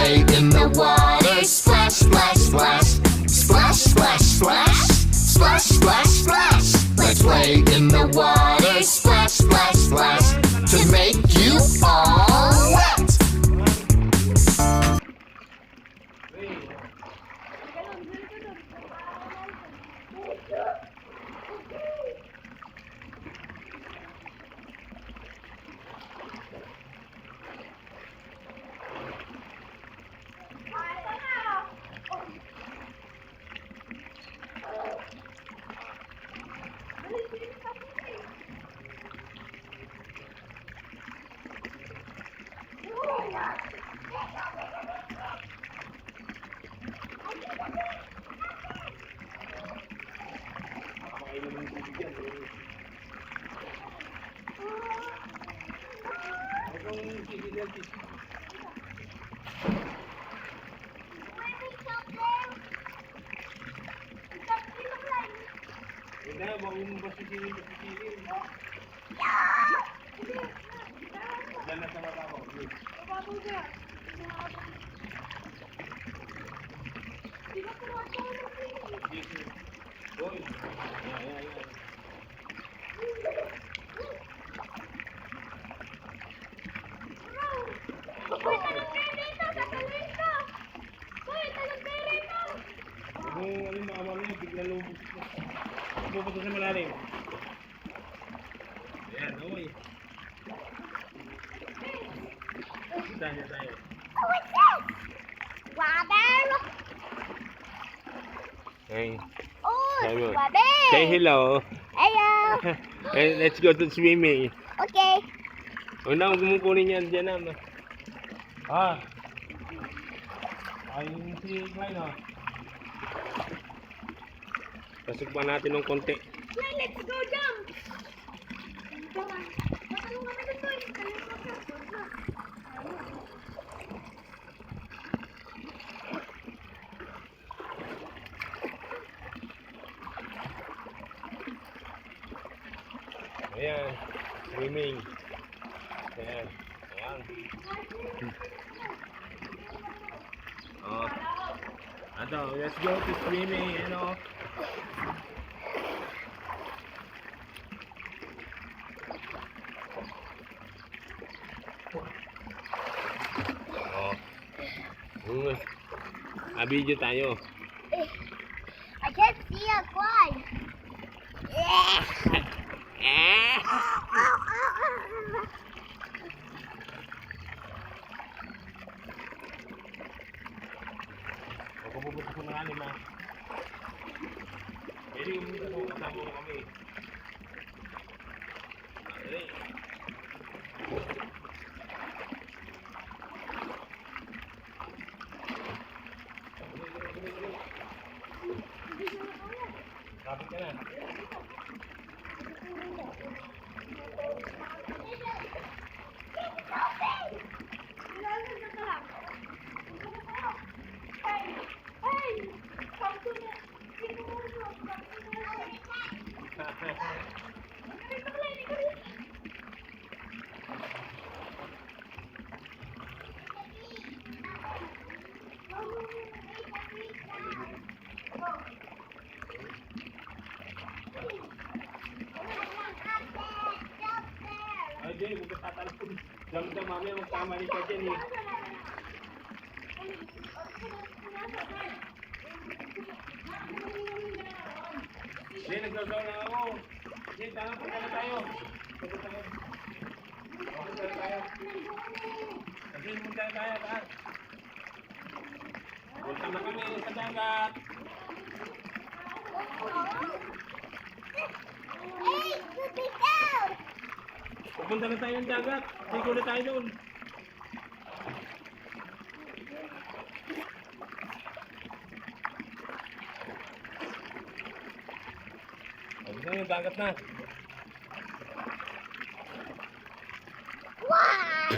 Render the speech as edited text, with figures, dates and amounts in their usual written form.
play in the water. Splash, splash, splash. Splash, splash, splash. Splash, splash, splash. Let's play in the water. Splash, splash, splash. To make you all wet. Pupunta sa malalim. Ayan, uy. Saan niya tayo? What's this? Water? Hey. Oh, Hello. water. Say hello. Hello. And let's go to swimming. Okay. Una, huwag mong kunin yan dyan naman. Ay, si Klein oh. Pasok pa natin ng konti. Klein, let's go jump. Come on. Matalong kami dito. Ayan, swimming. Ayan, ayan. Oh. Ato, let's go to swimming, ano? Oh. Video tayo. I can't see a fly. Huwag ko pupunta sa malalim ha. Pwede pumunta ko, kasama mo kami. Dali. Kapit ka na. Ay, di, huwag ka tatalapon. Dami ka mamaya, magkamali ka dyan eh. Di, nagsasaw na ako. Di, tama, punta na tayo. Punta tayo. Punta na tayo. Kasi punta na tayo, taas. Punta na kami sa dagat. Hey, put me down. Pupunta na tayo ng dagat. Sigo na tayo doon. Pupunta na yung dagat na. Wow.